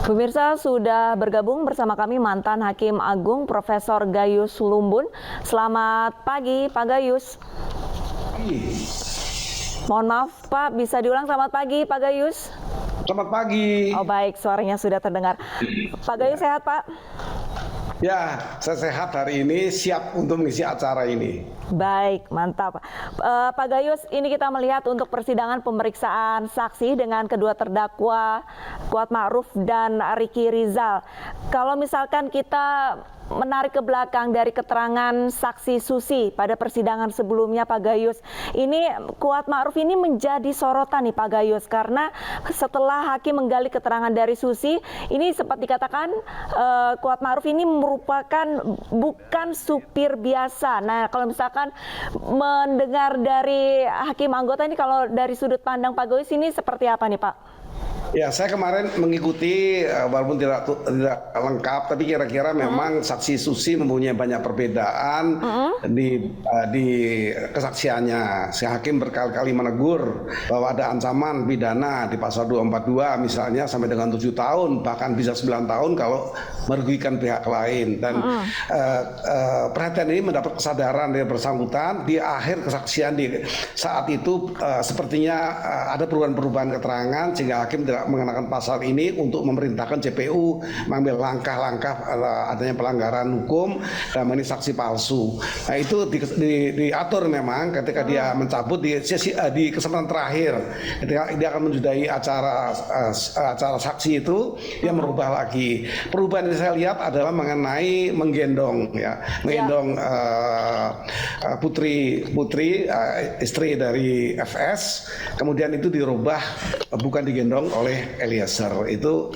Pemirsa, sudah bergabung bersama kami mantan Hakim Agung Profesor Gayus Lumbun. Selamat pagi, Pak Gayus. Mohon maaf, Pak, bisa diulang. Selamat pagi, Pak Gayus. Selamat pagi. Oh baik, suaranya sudah terdengar. Pak Gayus sehat, Pak? Ya, saya sehat hari ini, siap untuk mengisi acara ini. Baik, mantap. Pak Gayus, ini kita melihat untuk persidangan pemeriksaan saksi dengan kedua terdakwa Kuat Ma'ruf dan Ricky Rizal. Kalau misalkan kita menarik ke belakang dari keterangan saksi Susi pada persidangan sebelumnya, Pak Gayus, ini Kuat Ma'ruf ini menjadi sorotan nih Pak Gayus, karena setelah hakim menggali keterangan dari Susi, ini sempat dikatakan Kuat Ma'ruf ini merupakan bukan supir biasa. Nah, kalau misalkan mendengar dari hakim anggota ini, kalau dari sudut pandang Pak Gayus ini seperti apa nih Pak? Ya, saya kemarin mengikuti walaupun tidak lengkap, tapi kira-kira memang saksi Susi mempunyai banyak perbedaan di kesaksiannya. Si hakim berkali-kali menegur bahwa ada ancaman pidana di pasal 242 misalnya sampai dengan 7 tahun, bahkan bisa 9 tahun kalau merugikan pihak lain. Dan perhatian ini mendapat kesadaran dari bersangkutan di akhir kesaksian di saat itu sepertinya ada perubahan-perubahan keterangan sehingga hakim tidak mengenakan pasal ini untuk memerintahkan JPU mengambil langkah-langkah adanya pelanggaran hukum dan ini saksi palsu. Nah, itu diatur memang ketika dia mencabut di kesempatan terakhir ketika dia akan menjudai acara saksi itu, dia merubah lagi. Perubahan yang saya lihat adalah mengenai menggendong Putri istri dari FS, kemudian itu dirubah bukan digendong oleh Eliezer. Itu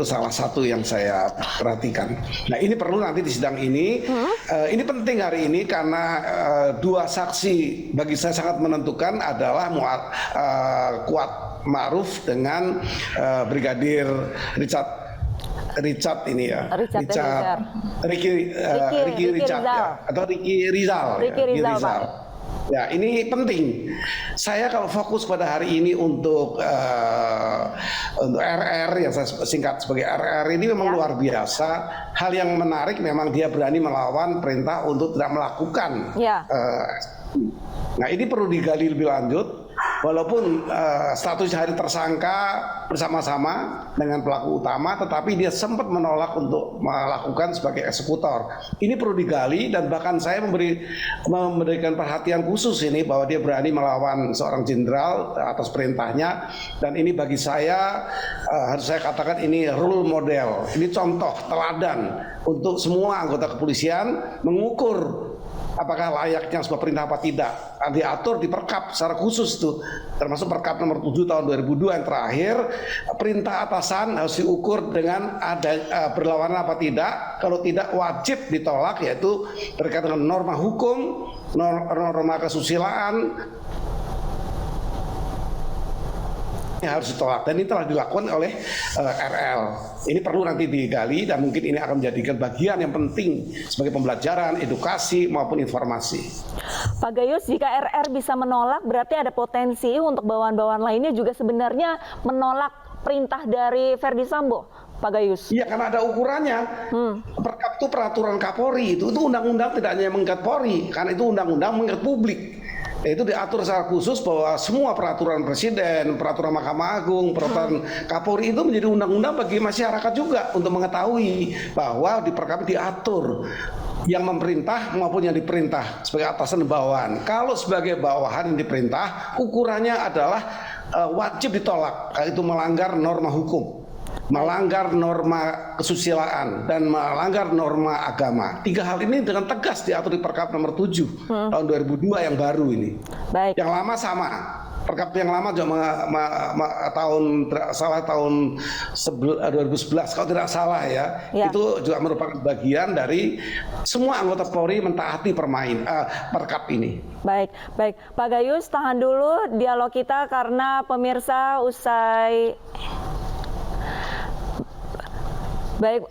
salah satu yang saya perhatikan. Nah, ini perlu nanti di sidang ini. Ini penting hari ini karena dua saksi bagi saya sangat menentukan adalah Kuat Ma'ruf dengan Brigadir Richard ini ya. Ricky Richard ya, atau Ricky Rizal. Ya, ini penting. Saya kalau fokus pada hari ini untuk RR yang saya singkat sebagai RR ini memang luar biasa. Hal yang menarik memang dia berani melawan perintah untuk tidak melakukan. Nah, ini perlu digali lebih lanjut. Walaupun status hari tersangka bersama-sama dengan pelaku utama, tetapi dia sempat menolak untuk melakukan sebagai eksekutor. Ini perlu digali dan bahkan saya memberikan perhatian khusus ini bahwa dia berani melawan seorang jenderal atas perintahnya, dan ini bagi saya harus saya katakan ini role model, ini contoh teladan untuk semua anggota kepolisian mengukur apakah layaknya sebuah perintah apa tidak. Diatur di Perkap secara khusus tuh, termasuk Perkap nomor 7 tahun 2002 yang terakhir, perintah atasan harus diukur dengan ada berlawanan apa tidak. Kalau tidak wajib ditolak, yaitu berkaitan dengan norma hukum, norma kesusilaan harus ditolak, dan ini telah dilakukan oleh RL. Ini perlu nanti digali dan mungkin ini akan menjadikan bagian yang penting sebagai pembelajaran, edukasi maupun informasi. Pak Gayus, jika RR bisa menolak, berarti ada potensi untuk bawahan-bawahan lainnya juga sebenarnya menolak perintah dari Verdi Sambo, Pak Gayus. Iya, karena ada ukurannya. Perkap itu peraturan Kapolri, itu undang-undang tidak hanya mengikat Polri, karena itu undang-undang mengikat publik. Itu diatur secara khusus bahwa semua peraturan presiden, peraturan Mahkamah Agung, peraturan Kapolri itu menjadi undang-undang bagi masyarakat juga untuk mengetahui bahwa di Perkap diatur yang memerintah maupun yang diperintah sebagai atasan dan bawahan. Kalau sebagai bawahan yang diperintah, ukurannya adalah wajib ditolak, itu melanggar norma hukum, melanggar norma kesusilaan, dan melanggar norma agama. Tiga hal ini dengan tegas diatur di Perkap nomor 7 tahun 2002 yang baru ini. Baik. Yang lama sama. Perkap yang lama juga tahun 2011 kalau tidak salah ya. Itu juga merupakan bagian dari semua anggota Polri mentaati Perkap ini. Baik, Pak Gayus, tahan dulu dialog kita karena pemirsa usai Baik,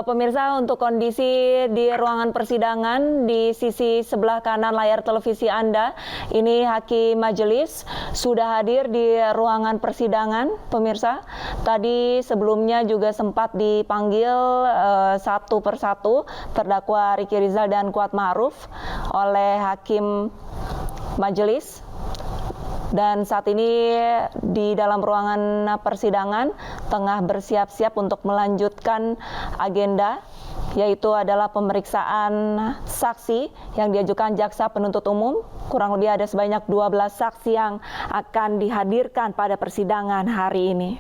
pemirsa, untuk kondisi di ruangan persidangan di sisi sebelah kanan layar televisi Anda, ini hakim majelis sudah hadir di ruangan persidangan, pemirsa. Tadi sebelumnya juga sempat dipanggil satu persatu terdakwa Ricky Rizal dan Kuat Ma'ruf oleh hakim majelis. Dan saat ini di dalam ruangan persidangan tengah bersiap-siap untuk melanjutkan agenda, yaitu adalah pemeriksaan saksi yang diajukan jaksa penuntut umum. Kurang lebih ada sebanyak 12 saksi yang akan dihadirkan pada persidangan hari ini.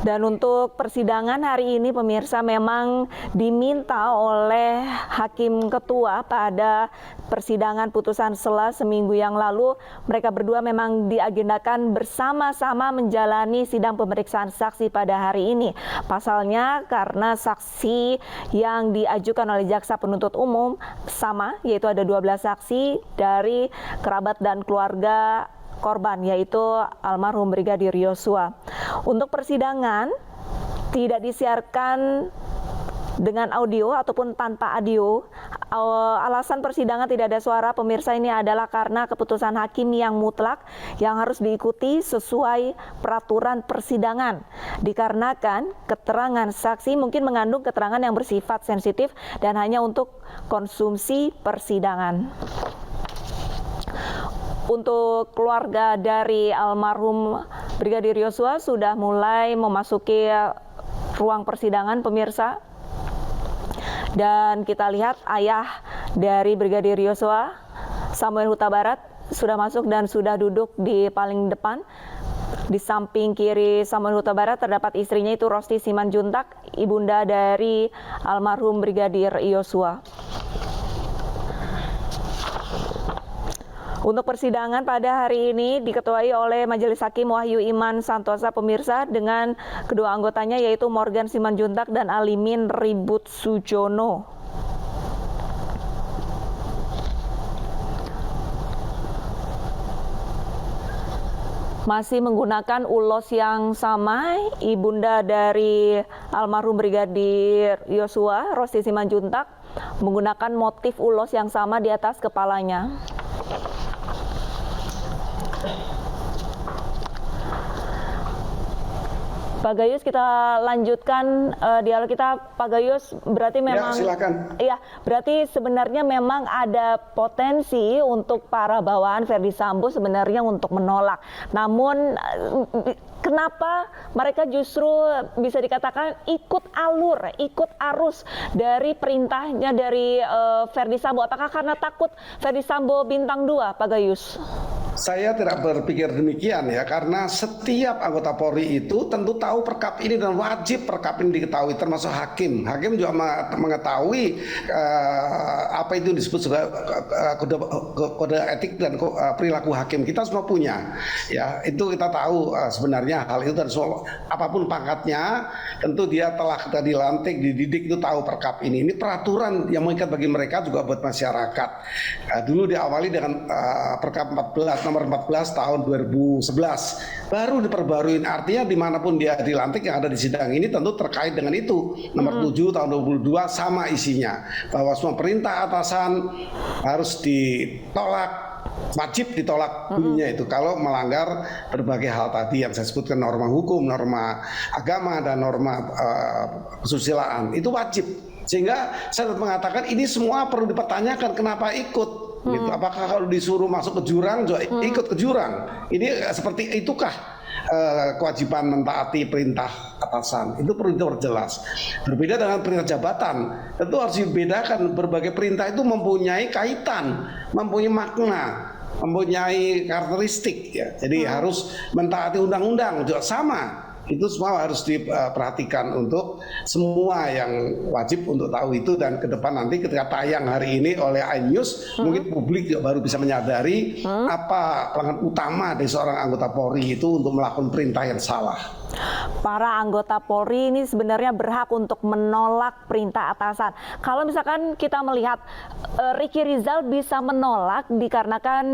Dan untuk persidangan hari ini, pemirsa, memang diminta oleh Hakim Ketua pada persidangan putusan sela seminggu yang lalu. Mereka berdua memang diagendakan bersama-sama menjalani sidang pemeriksaan saksi pada hari ini. Pasalnya karena saksi yang diajukan oleh jaksa penuntut umum sama, yaitu ada 12 saksi dari kerabat dan keluarga korban, yaitu almarhum Brigadir Yosua. Untuk persidangan tidak disiarkan dengan audio ataupun tanpa audio. Alasan persidangan tidak ada suara, pemirsa, ini adalah karena keputusan hakim yang mutlak yang harus diikuti sesuai peraturan persidangan. Dikarenakan keterangan saksi mungkin mengandung keterangan yang bersifat sensitif dan hanya untuk konsumsi persidangan. Untuk keluarga dari almarhum Brigadir Yosua sudah mulai memasuki ruang persidangan, pemirsa. Dan kita lihat ayah dari Brigadir Yosua, Samuel Huta Barat, sudah masuk dan sudah duduk di paling depan. Di samping kiri Samuel Huta Barat terdapat istrinya, itu Rosti Simanjuntak, ibunda dari almarhum Brigadir Yosua. Untuk persidangan pada hari ini diketuai oleh Majelis Hakim Wahyu Iman Santosa, pemirsa, dengan kedua anggotanya yaitu Morgan Simanjuntak dan Alimin Ribut Sujono. Masih menggunakan ulos yang sama, ibunda dari almarhum Brigadir Yosua, Rosti Simanjuntak, menggunakan motif ulos yang sama di atas kepalanya. Pak Gayus, kita lanjutkan dialog kita. Pak Gayus, berarti memang silakan. Ya, berarti sebenarnya memang ada potensi untuk para bawahan Verdi Sambo sebenarnya untuk menolak. Namun kenapa mereka justru bisa dikatakan ikut alur, ikut arus dari perintahnya dari Verdi Sambo? Apakah karena takut Verdi Sambo bintang 2, Pak Gayus? Saya tidak berpikir demikian ya, karena setiap anggota Polri itu tentu tahu perkap ini dan wajib perkap ini diketahui, termasuk hakim. Hakim juga mengetahui apa itu disebut sebagai kode etik dan perilaku hakim. Kita semua punya, ya itu kita tahu sebenarnya hal itu, dan semua apapun pangkatnya tentu dia telah kita dilantik, dididik, itu tahu perkap ini. Ini peraturan yang mengikat bagi mereka juga buat masyarakat. Dulu diawali dengan perkap 14 nomor 14 tahun 2011, baru diperbarui. Artinya dimanapun dia dilantik yang ada di sidang ini tentu terkait dengan itu. Nomor 7 tahun 2022 sama isinya, bahwa semua perintah atasan harus ditolak, wajib ditolak bunyinya itu kalau melanggar berbagai hal tadi yang saya sebutkan, norma hukum, norma agama, dan norma kesusilaan, itu wajib. Sehingga saya mengatakan ini semua perlu dipertanyakan, kenapa ikut gitu. Apakah kalau disuruh masuk ke jurang juga ikut ke jurang? Ini seperti itukah kewajiban mentaati perintah atasan? Itu perlu diperjelas. Berbeda dengan perintah jabatan, tentu harus dibedakan. Berbagai perintah itu mempunyai kaitan, mempunyai makna, mempunyai karakteristik ya. Jadi harus mentaati undang-undang juga sama. Itu semua harus diperhatikan untuk semua yang wajib untuk tahu itu, dan ke depan nanti ketika tayang hari ini oleh iNews, mungkin publik juga baru bisa menyadari apa pelanggaran utama dari seorang anggota Polri itu untuk melakukan perintah yang salah. Para anggota Polri ini sebenarnya berhak untuk menolak perintah atasan. Kalau misalkan kita melihat Ricky Rizal bisa menolak dikarenakan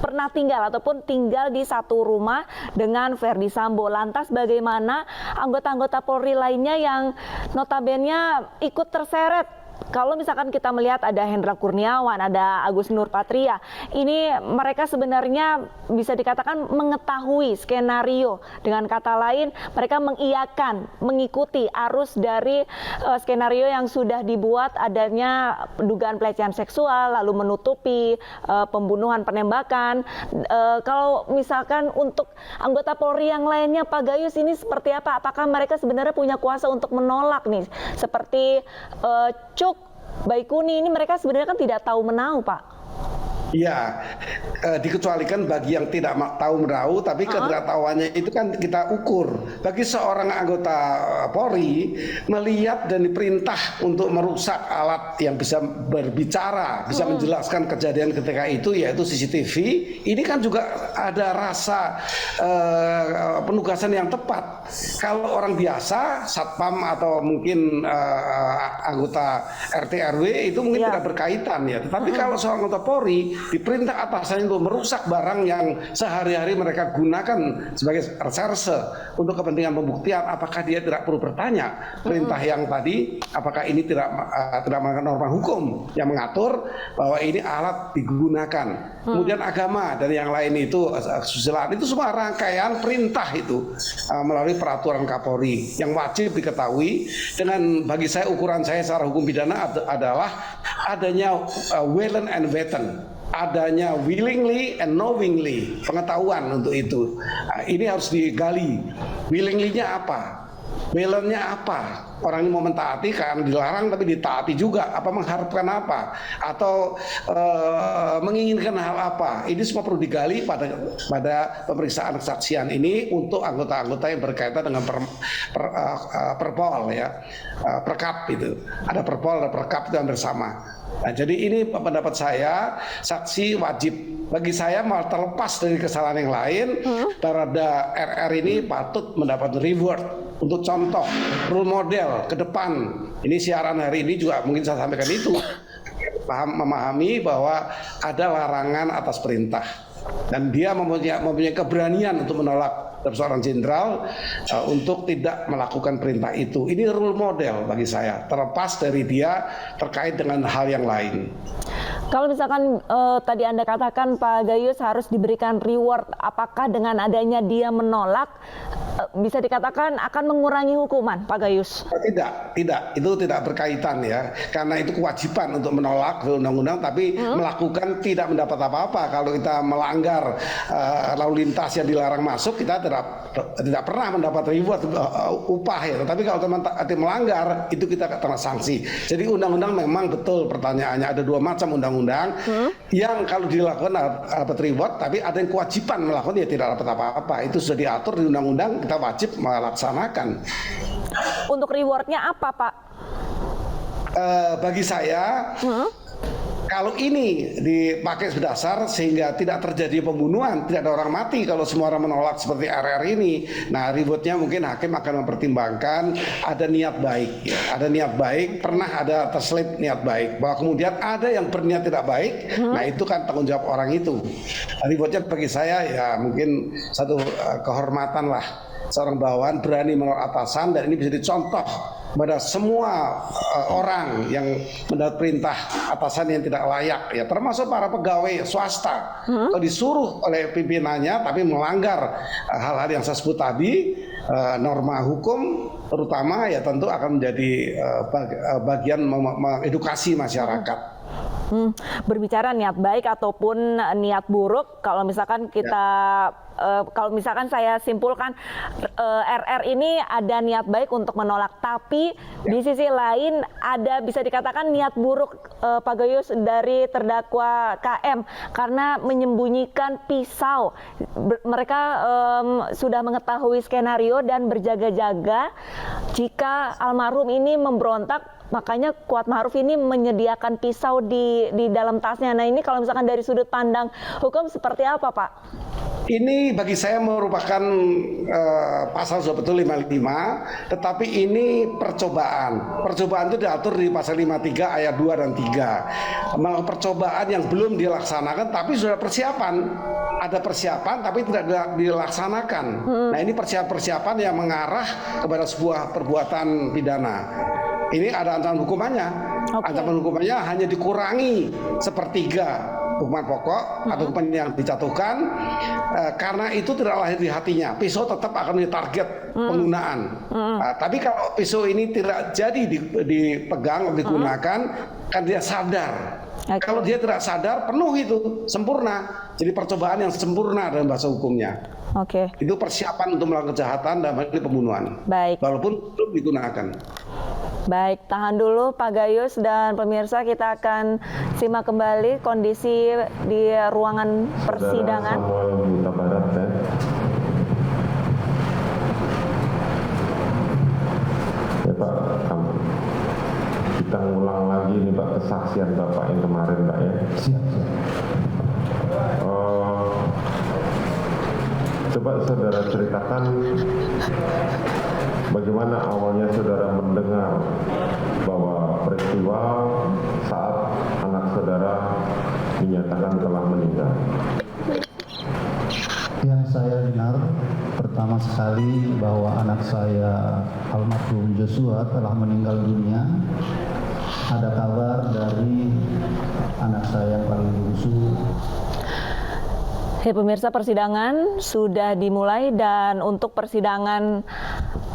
pernah tinggal ataupun tinggal di satu rumah dengan Verdi Sambo. Lantas bagaimana anggota-anggota Polri lainnya yang notabene ikut terseret? Kalau misalkan kita melihat ada Hendra Kurniawan, ada Agus Nurpatria, ini mereka sebenarnya bisa dikatakan mengetahui skenario. Dengan kata lain, mereka mengiyakan, mengikuti arus dari skenario yang sudah dibuat, adanya dugaan pelecehan seksual, lalu menutupi pembunuhan, penembakan. Kalau misalkan untuk anggota Polri yang lainnya, Pak Gayus, ini seperti apa? Apakah mereka sebenarnya punya kuasa untuk menolak nih? Seperti Cuk, Baikuni, ini mereka sebenarnya kan tidak tahu menau, Pak. Iya, dikecualikan bagi yang tidak tahu menahu, tapi ketidaktahuannya itu kan kita ukur. Bagi seorang anggota Polri melihat dan diperintah untuk merusak alat yang bisa berbicara, bisa menjelaskan kejadian ketika itu, yaitu CCTV, ini kan juga ada rasa penugasan yang tepat. Kalau orang biasa, satpam atau mungkin anggota RT RW itu mungkin tidak berkaitan ya. Tetapi kalau seorang anggota Polri diperintah atasannya untuk merusak barang yang sehari-hari mereka gunakan sebagai reserse untuk kepentingan pembuktian, apakah dia tidak perlu bertanya perintah yang tadi, apakah ini tidak melanggar norma hukum yang mengatur bahwa ini alat digunakan. Kemudian agama dan yang lain itu, kesusilaan, itu semua rangkaian perintah itu melalui peraturan Kapolri yang wajib diketahui. Dengan bagi saya, ukuran saya secara hukum pidana adalah adanya willing and wanton, adanya willingly and knowingly, pengetahuan untuk itu. Ini harus digali. Willingly-nya apa? Balance-nya apa? Orang ini mau mentaati karena dilarang tapi ditaati juga. Apa mengharapkan apa? Atau menginginkan hal apa? Ini semua perlu digali pada pemeriksaan kesaksian ini untuk anggota-anggota yang berkaitan dengan perpol ya, perkap itu. Ada perpol, ada perkap itu yang bersama. Nah, jadi ini pendapat saya, saksi wajib. Bagi saya malah terlepas dari kesalahan yang lain, Barada RR ini patut mendapat reward untuk contoh, role model ke depan. Ini siaran hari ini juga mungkin saya sampaikan itu, memahami bahwa ada larangan atas perintah. Dan dia mempunyai keberanian untuk menolak seorang jenderal untuk tidak melakukan perintah itu. Ini role model bagi saya, terlepas dari dia terkait dengan hal yang lain. Kalau misalkan tadi Anda katakan Pak Gayus harus diberikan reward, apakah dengan adanya dia menolak bisa dikatakan akan mengurangi hukuman, Pak Gayus? Tidak, itu tidak berkaitan ya, karena itu kewajiban untuk menolak undang-undang, tapi melakukan tidak mendapat apa-apa. Kalau kita melanggar lalu lintas yang dilarang masuk, kita tidak pernah mendapat reward upah ya. Tapi kalau teman melanggar, itu kita kena sanksi. Jadi undang-undang memang betul pertanyaannya, ada dua macam undang-undang, yang kalau dilakukan dapat reward, tapi ada yang kewajiban melakukan ya tidak dapat apa-apa. Itu sudah diatur di undang-undang, kita wajib melaksanakan. Untuk rewardnya apa, Pak? Bagi saya, kalau ini dipakai berdasar sehingga tidak terjadi pembunuhan, tidak ada orang mati kalau semua orang menolak seperti RR ini. Nah, rewardnya mungkin hakim akan mempertimbangkan ada niat baik, ya. Ada niat baik, pernah ada terselip niat baik. Bahwa kemudian ada yang berniat tidak baik, nah itu kan tanggung jawab orang itu. Rewardnya bagi saya ya mungkin satu kehormatan lah. Seorang bawahan berani menolak atasan, dan ini bisa dicontoh pada semua orang yang mendapat perintah atasan yang tidak layak ya, termasuk para pegawai swasta. Kalau disuruh oleh pimpinannya tapi melanggar hal-hal yang saya sebut tadi, norma hukum terutama, ya tentu akan menjadi bagian mengedukasi masyarakat. Berbicara niat baik ataupun niat buruk, kalau misalkan kita kalau misalkan saya simpulkan RR ini ada niat baik untuk menolak, tapi di sisi lain ada bisa dikatakan niat buruk Pak Gayus dari terdakwa KM karena menyembunyikan pisau. Mereka sudah mengetahui skenario dan berjaga-jaga jika almarhum ini memberontak. Makanya Kuat Ma'ruf ini menyediakan pisau di dalam tasnya. Nah ini kalau misalkan dari sudut pandang hukum seperti apa Pak? Ini bagi saya merupakan pasal betul 55, tetapi ini percobaan. Percobaan itu diatur di pasal 53 ayat 2 dan 3. Percobaan yang belum dilaksanakan tapi sudah persiapan. Ada persiapan tapi tidak dilaksanakan. Nah ini persiapan yang mengarah kepada sebuah perbuatan pidana. Ini ada ancaman hukumannya. Ancaman hukumannya hanya dikurangi sepertiga hukuman pokok atau hukuman yang dijatuhkan karena itu tidak lahir di hatinya. Pisau tetap akan menjadi target penggunaan. Tapi kalau pisau ini tidak jadi dipegang atau digunakan, kan dia sadar. Kalau dia tidak sadar, penuh itu, sempurna. Jadi percobaan yang sempurna dalam bahasa hukumnya. Itu persiapan untuk melakukan kejahatan dan pembunuhan. Baik. Walaupun belum digunakan. Baik, tahan dulu Pak Gayus dan pemirsa, kita akan simak kembali kondisi di ruangan persidangan. Samuel Huta Barat, ya. Ya Pak, kita ngulang lagi nih Pak kesaksian Bapak yang kemarin Pak ya. Siap. Coba saudara ceritakan bagaimana awalnya saudara mendengar bahwa peristiwa saat anak saudara dinyatakan telah meninggal. Yang saya dengar pertama sekali bahwa anak saya almarhum Joshua telah meninggal dunia. Ada kabar dari anak saya yang paling bungsu. Pemirsa, persidangan sudah dimulai dan untuk persidangan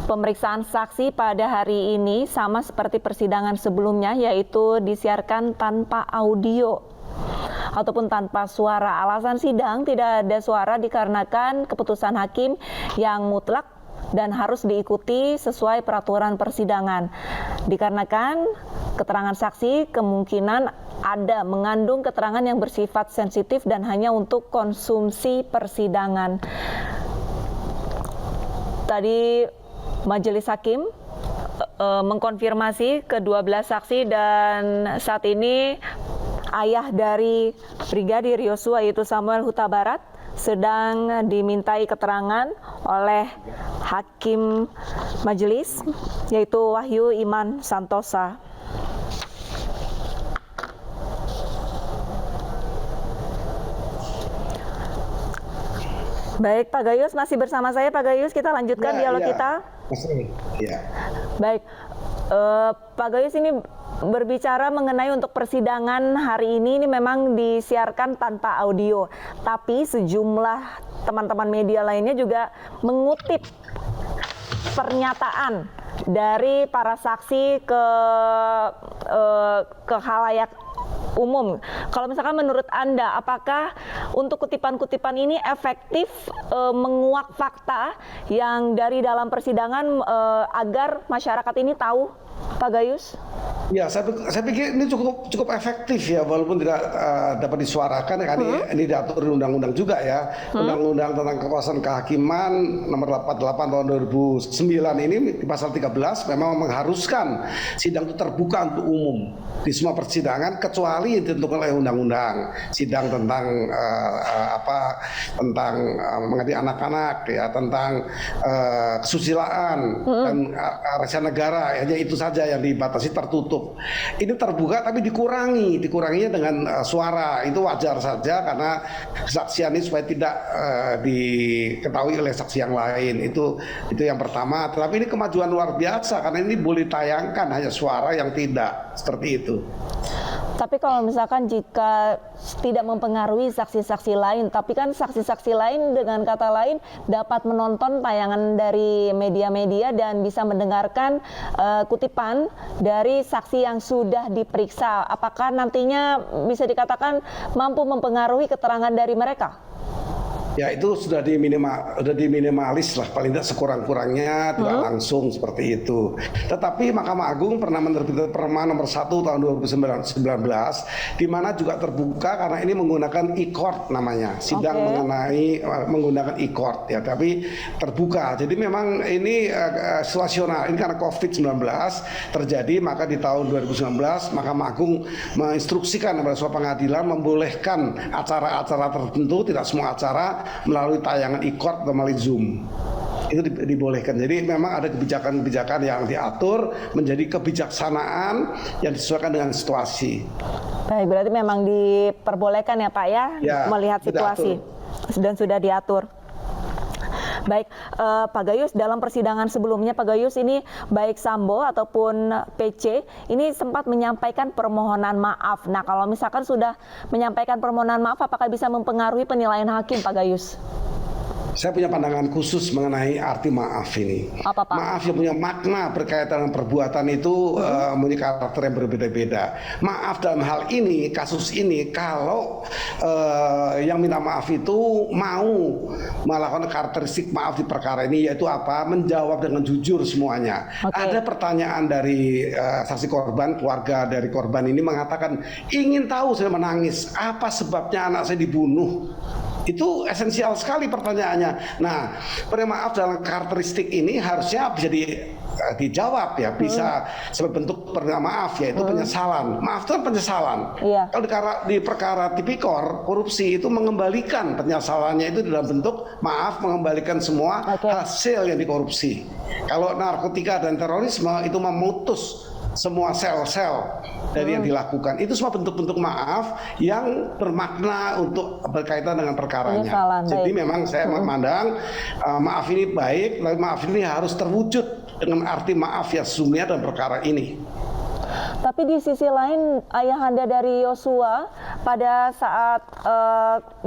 pemeriksaan saksi pada hari ini sama seperti persidangan sebelumnya, yaitu disiarkan tanpa audio ataupun tanpa suara. Alasan sidang tidak ada suara dikarenakan keputusan hakim yang mutlak dan harus diikuti sesuai peraturan persidangan. Dikarenakan keterangan saksi kemungkinan ada mengandung keterangan yang bersifat sensitif dan hanya untuk konsumsi persidangan. Tadi majelis hakim mengkonfirmasi ke-12 saksi dan saat ini ayah dari Brigadir Yosua yaitu Samuel Huta Barat sedang dimintai keterangan oleh hakim majelis yaitu Wahyu Iman Santosa. Baik, Pak Gayus masih bersama saya. Pak Gayus, kita lanjutkan dialog kita. Ya. Baik, Pak Gayus ini berbicara mengenai untuk persidangan hari ini memang disiarkan tanpa audio, tapi sejumlah teman-teman media lainnya juga mengutip pernyataan dari para saksi ke khalayak umum. Kalau misalkan menurut Anda, apakah untuk kutipan-kutipan ini efektif menguak fakta yang dari dalam persidangan agar masyarakat ini tahu, Pak Gayus? Ya, saya pikir ini cukup efektif ya, walaupun tidak dapat disuarakan kan ini diatur di undang-undang juga ya. Undang-undang tentang kekuasaan kehakiman nomor 88 tahun 2009 ini di pasal 13 memang mengharuskan sidang itu terbuka untuk umum di semua persidangan kecuali yang ditentukan oleh undang-undang. Sidang tentang tentang mengadili anak-anak ya, tentang kesusilaan dan rahasia negara, hanya itu saja yang dibatasi tertutup. Ini terbuka tapi dikuranginya dengan suara. Itu wajar saja karena kesaksian ini supaya tidak diketahui oleh saksi yang lain. Itu yang pertama. Tapi ini kemajuan luar biasa karena ini boleh tayangkan hanya suara yang tidak, seperti itu. Tapi kalau misalkan jika tidak mempengaruhi saksi-saksi lain, tapi kan saksi-saksi lain dengan kata lain dapat menonton tayangan dari media-media dan bisa mendengarkan kutipan dari saksi yang sudah diperiksa. Apakah nantinya bisa dikatakan mampu mempengaruhi keterangan dari mereka? Ya itu sudah diminimalis lah, paling tidak sekurang-kurangnya tidak langsung seperti itu. Tetapi Mahkamah Agung pernah menerbitkan Perma nomor 1 tahun 2019 di mana juga terbuka karena ini menggunakan e-court namanya, sidang mengenai menggunakan e-court ya, tapi terbuka. Jadi memang ini situasional, ini karena COVID-19 terjadi, maka di tahun 2019 Mahkamah Agung menginstruksikan kepada sebuah pengadilan membolehkan acara-acara tertentu, tidak semua acara, melalui tayangan e-court atau melalui Zoom. Itu dibolehkan. Jadi memang ada kebijakan-kebijakan yang diatur menjadi kebijaksanaan yang disesuaikan dengan situasi. Baik, berarti memang diperbolehkan ya Pak ya, melihat situasi dan sudah diatur. Baik, Pak Gayus, dalam persidangan sebelumnya Pak Gayus ini baik Sambo ataupun PC ini sempat menyampaikan permohonan maaf. Nah, kalau misalkan sudah menyampaikan permohonan maaf, apakah bisa mempengaruhi penilaian hakim Pak Gayus? Saya punya pandangan khusus mengenai arti maaf ini. Apa, Pak? Maaf yang punya makna berkaitan dengan perbuatan itu memiliki karakter yang berbeda-beda. Maaf dalam hal ini, kasus ini, kalau yang minta maaf itu mau melakukan karakteristik maaf di perkara ini, yaitu apa? Menjawab dengan jujur semuanya. Ada pertanyaan dari saksi korban, keluarga dari korban ini mengatakan, ingin tahu saya menangis, apa sebabnya anak saya dibunuh? Itu esensial sekali pertanyaannya. Nah, maaf dalam karakteristik ini harusnya bisa dijawab ya, bisa sebagai bentuk maaf, yaitu penyesalan. Maaf itu kan penyesalan. Kalau di perkara tipikor korupsi itu mengembalikan penyesalannya itu dalam bentuk maaf, mengembalikan semua hasil yang dikorupsi. Kalau narkotika dan terorisme itu memutus semua sel-sel dari yang dilakukan. Itu semua bentuk-bentuk maaf yang bermakna untuk berkaitan dengan perkaranya. Jadi memang saya memandang maaf ini baik, tapi maaf ini harus terwujud dengan arti maaf yang sesungguhnya dalam perkara ini. Tapi di sisi lain, ayahanda dari Yosua pada saat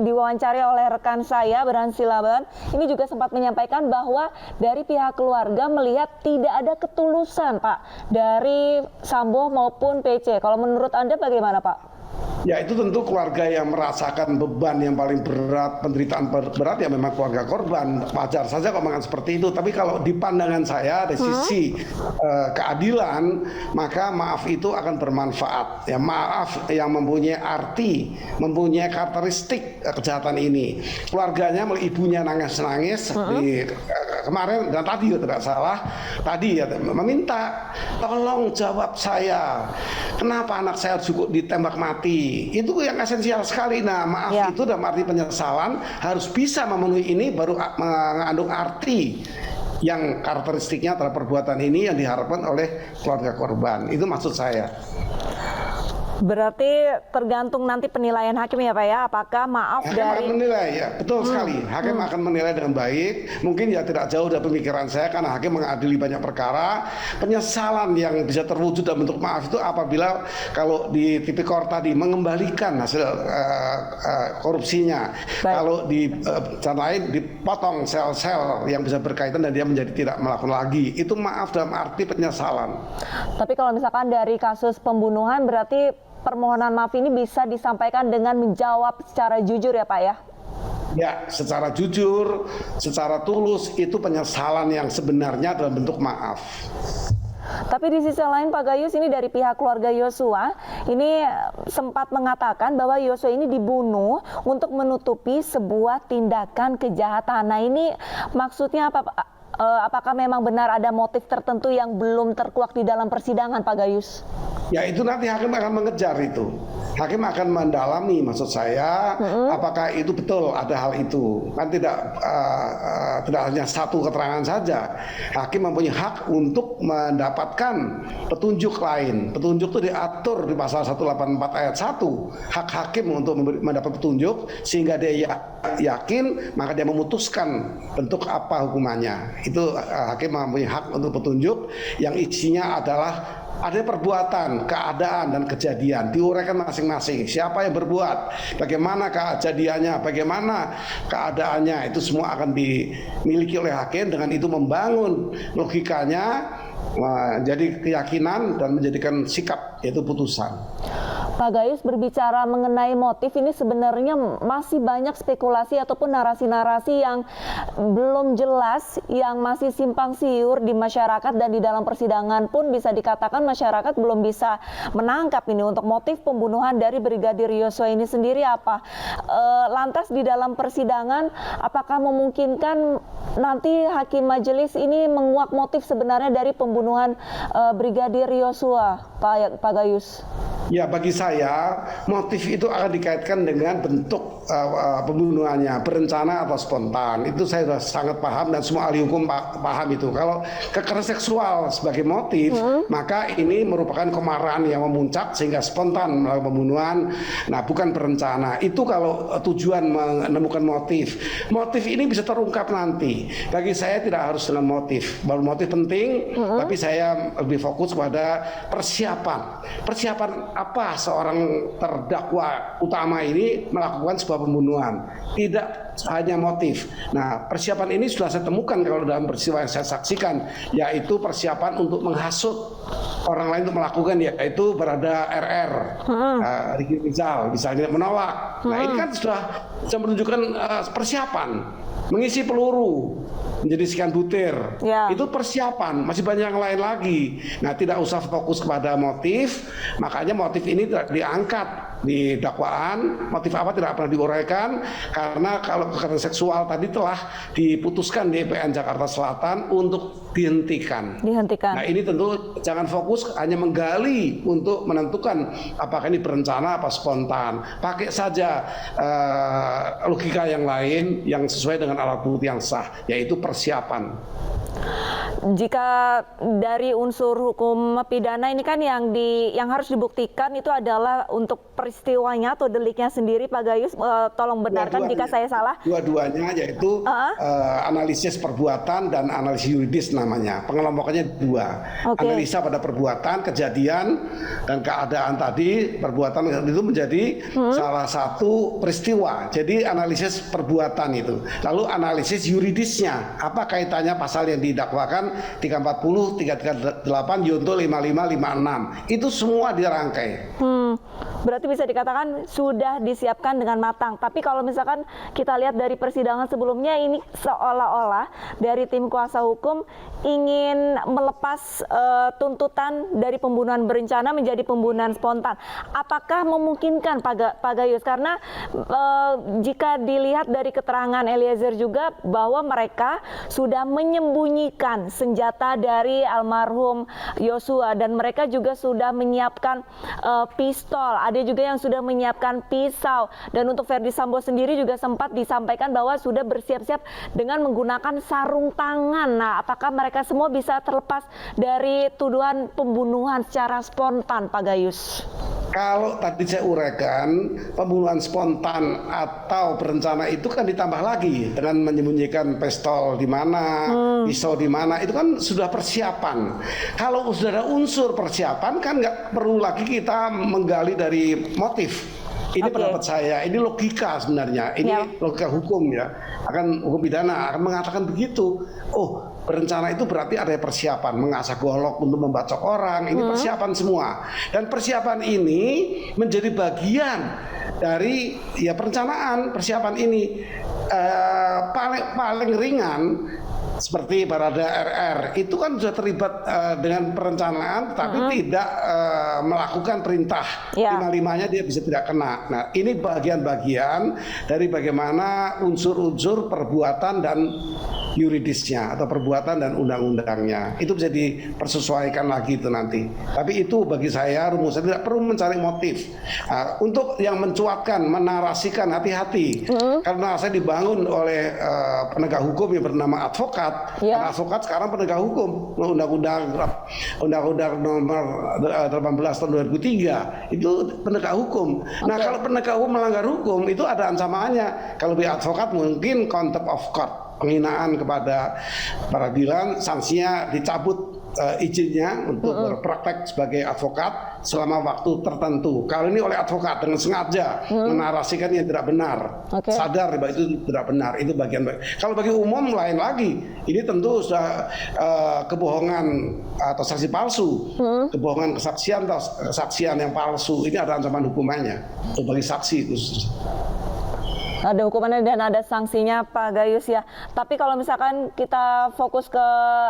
diwawancari oleh rekan saya Burhan Silaban, ini juga sempat menyampaikan bahwa dari pihak keluarga melihat tidak ada ketulusan Pak dari Sambo maupun PC. Kalau menurut Anda bagaimana Pak? Ya itu tentu keluarga yang merasakan beban yang paling berat, penderitaan berat ya memang keluarga korban. Wajar saja omongan seperti itu. Tapi kalau di pandangan saya dari sisi keadilan, maka maaf itu akan bermanfaat. Ya maaf yang mempunyai arti, mempunyai karakteristik kejahatan ini. Keluarganya, ibunya nangis-nangis di kemarin dan tadi tidak salah, tadi ya meminta tolong jawab saya. Kenapa anak saya cukup ditembak mati? Itu yang esensial sekali. Nah, maaf itu dalam arti penyesalan harus bisa memenuhi ini, baru mengandung arti yang karakteristiknya terhadap perbuatan ini yang diharapkan oleh keluarga korban. Itu maksud saya. Berarti tergantung nanti penilaian hakim ya Pak ya, apakah maaf hakim dari... akan menilai ya, betul sekali. Hakim akan menilai dengan baik, mungkin ya tidak jauh dari pemikiran saya karena hakim mengadili banyak perkara. Penyesalan yang bisa terwujud dalam bentuk maaf itu apabila kalau di tipikor tadi mengembalikan hasil korupsinya. Kalau di cara lain dipotong sel-sel yang bisa berkaitan dan dia menjadi tidak melakukan lagi. Itu maaf dalam arti penyesalan. Tapi kalau misalkan dari kasus pembunuhan berarti permohonan maaf ini bisa disampaikan dengan menjawab secara jujur ya Pak ya? Ya, secara jujur, secara tulus, itu penyesalan yang sebenarnya dalam bentuk maaf. Tapi di sisi lain Pak Gayus, ini dari pihak keluarga Yosua ini sempat mengatakan bahwa Yosua ini dibunuh untuk menutupi sebuah tindakan kejahatan. Nah ini maksudnya apa Pak? Apakah memang benar ada motif tertentu yang belum terkuak di dalam persidangan Pak Gayus? Ya itu nanti hakim akan mengejar itu. Hakim akan mendalami maksud saya apakah itu betul ada hal itu. Kan tidak hanya satu keterangan saja. Hakim mempunyai hak untuk mendapatkan petunjuk lain. Petunjuk itu diatur di pasal 184 ayat 1. Hak hakim untuk mendapat petunjuk sehingga dia yakin maka dia memutuskan bentuk apa hukumannya. Itu hakim mempunyai hak untuk petunjuk yang isinya adalah ada perbuatan, keadaan, dan kejadian diuraikan masing-masing. Siapa yang berbuat, bagaimana kejadiannya, bagaimana keadaannya, itu semua akan dimiliki oleh hakim. Dengan itu membangun logikanya, jadi keyakinan dan menjadikan sikap, yaitu putusan. Pak Gayus, berbicara mengenai motif ini sebenarnya masih banyak spekulasi ataupun narasi-narasi yang belum jelas, yang masih simpang siur di masyarakat, dan di dalam persidangan pun bisa dikatakan masyarakat belum bisa menangkap ini untuk motif pembunuhan dari Brigadir Yosua ini sendiri apa. Lantas di dalam persidangan apakah memungkinkan nanti hakim majelis ini menguak motif sebenarnya dari pembunuhan Brigadir Yosua, Pak Gayus? Ya, bagi saya motif itu akan dikaitkan dengan bentuk pembunuhannya, berencana atau spontan. Itu saya sudah sangat paham dan semua ahli hukum paham itu. Kalau kekerasan seksual sebagai motif, maka ini merupakan kemarahan yang memuncak sehingga spontan melakukan pembunuhan. Nah, bukan berencana. Itu kalau tujuan menemukan motif. Motif ini bisa terungkap nanti. Bagi saya tidak harus dengan motif. Baru motif penting, tapi saya lebih fokus pada persiapan. Persiapan apa seorang terdakwa utama ini melakukan sebuah pembunuhan, tidak hanya motif. Nah, persiapan ini sudah saya temukan kalau dalam peristiwa yang saya saksikan, yaitu persiapan untuk menghasut orang lain untuk melakukan, yaitu Barada RR, Ricky Rizal misalnya menolak. Nah, ini kan sudah menunjukkan persiapan mengisi peluru menjadi sekian butir. Itu persiapan, masih banyak yang lain lagi. Nah, tidak usah fokus kepada motif, makanya motif ini tidak diangkat di dakwaan. Motif apa tidak pernah diuraikan, karena kalau kekerasan seksual tadi telah diputuskan di PN Jakarta Selatan untuk dihentikan. Nah, ini tentu jangan fokus hanya menggali untuk menentukan apakah ini berencana apa spontan. Pakai saja logika yang lain yang sesuai dengan alat bukti yang sah, yaitu persiapan. Jika dari unsur hukum pidana ini kan yang harus dibuktikan itu adalah untuk peristiwanya atau deliknya sendiri, Pak Gayus, tolong benarkan jika saya salah. Dua-duanya, yaitu analisis perbuatan dan analisis yuridis namanya. Pengelompokannya dua. Analisa pada perbuatan, kejadian dan keadaan tadi, perbuatan itu menjadi salah satu peristiwa. Jadi analisis perbuatan itu. Lalu analisis yuridisnya, apa kaitannya pasal yang didakwakan 340, 338, Yunto 55, 56. Itu semua dirangkai. Berarti bisa dikatakan sudah disiapkan dengan matang. Tapi kalau misalkan kita lihat dari persidangan sebelumnya, ini seolah-olah dari tim kuasa hukum ingin melepas tuntutan dari pembunuhan berencana menjadi pembunuhan spontan. Apakah memungkinkan, Pak Gayus? Karena jika dilihat dari keterangan Eliezer juga bahwa mereka sudah menyembunyikan senjata dari almarhum Yosua, dan mereka juga sudah menyiapkan pistol, ada juga yang sudah menyiapkan pisau, dan untuk Verdi Sambo sendiri juga sempat disampaikan bahwa sudah bersiap-siap dengan menggunakan sarung tangan. Nah, apakah mereka semua bisa terlepas dari tuduhan pembunuhan secara spontan, Pak Gayus? Kalau tadi saya uraikan, pembunuhan spontan atau berencana itu kan ditambah lagi dengan menyembunyikan pistol di mana, pisau di mana, itu kan sudah persiapan. Kalau sudah ada unsur persiapan kan nggak perlu lagi kita menggali dari motif. Ini pendapat saya, ini logika sebenarnya, ini logika hukum ya, akan hukum pidana akan mengatakan begitu. Oh, berencana itu berarti ada persiapan, mengasah golok untuk membacok orang, ini persiapan semua. Dan persiapan ini menjadi bagian dari perencanaan. Persiapan ini paling ringan seperti Barada RR itu kan sudah terlibat dengan perencanaan tapi tidak melakukan perintah. Lima-limanya dia bisa tidak kena. Nah, ini bagian-bagian dari bagaimana unsur-unsur perbuatan dan yuridisnya atau perbuatan dan undang-undangnya. Itu bisa dipersesuaikan lagi itu nanti. Tapi itu bagi saya rumusnya tidak perlu mencari motif. Untuk yang mencuatkan, menarasikan, hati-hati. Karena saya dibangun oleh penegak hukum yang bernama advokat. Karena advokat sekarang penegak hukum. Undang-undang nomor 18 tahun 2003 itu penegak hukum. Nah, kalau penegak hukum melanggar hukum itu ada ancamannya. Kalau di advokat mungkin contempt of court, penghinaan kepada peradilan, sanksinya dicabut izinnya untuk berpraktek sebagai advokat selama waktu tertentu. Kali ini oleh advokat dengan sengaja menarasikan yang tidak benar, sadar bahwa itu tidak benar, itu bagian baik. Kalau bagi umum lain lagi, ini tentu sudah kebohongan atau saksi palsu, kebohongan kesaksian atau kesaksian yang palsu, ini ada ancaman hukumannya untuk bagi saksi khusus. Ada hukumannya dan ada sanksinya, Pak Gayus ya. Tapi kalau misalkan kita fokus ke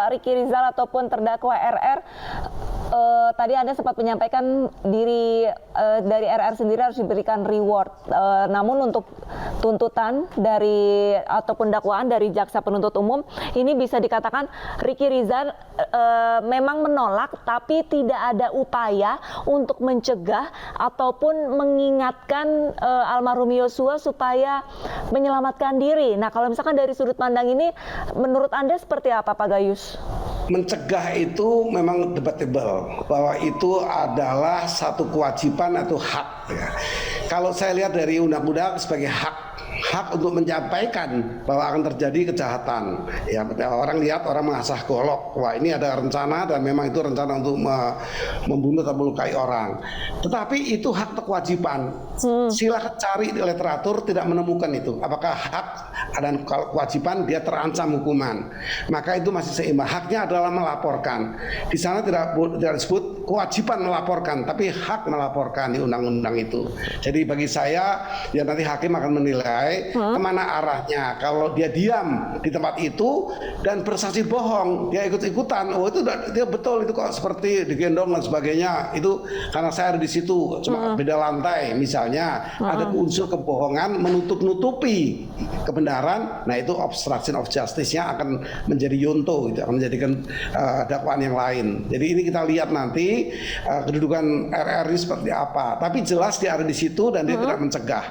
Ricky Rizal ataupun terdakwa RR, tadi Anda sempat menyampaikan dari RR sendiri harus diberikan reward. Namun untuk tuntutan dari ataupun dakwaan dari jaksa penuntut umum, ini bisa dikatakan Ricky Rizal memang menolak, tapi tidak ada upaya untuk mencegah ataupun mengingatkan almarhum Yosua supaya menyelamatkan diri. Nah, kalau misalkan dari sudut pandang ini, menurut Anda seperti apa, Pak Gayus? Mencegah itu memang debatable, bahwa itu adalah satu kewajiban atau hak. Ya. Kalau saya lihat dari undang-undang sebagai hak untuk menyampaikan bahwa akan terjadi kejahatan. Ya, orang lihat orang mengasah golok, wah ini ada rencana dan memang itu rencana untuk membunuh atau melukai orang. Tetapi itu hak atau kewajiban. Silakan cari di literatur, tidak menemukan itu. Apakah hak dan kewajiban dia terancam hukuman? Maka itu masih seimbang. Haknya adalah melaporkan. Di sana tidak disebut kewajiban melaporkan, tapi hak melaporkan di undang-undang itu. Jadi bagi saya, ya nanti hakim akan menilai kemana arahnya. Kalau dia diam di tempat itu dan bersaksi bohong, dia ikut-ikutan, oh itu dia betul itu kok seperti digendong dan sebagainya, itu karena saya ada di situ, cuma beda lantai misalnya, ada unsur kebohongan menutup-nutupi kebenaran, nah itu obstruction of justice-nya akan menjadi yonto, gitu, akan menjadikan dakwaan yang lain. Jadi ini kita lihat nanti kedudukan RR ini seperti apa. Tapi jelas dia ada di situ dan dia tidak mencegah.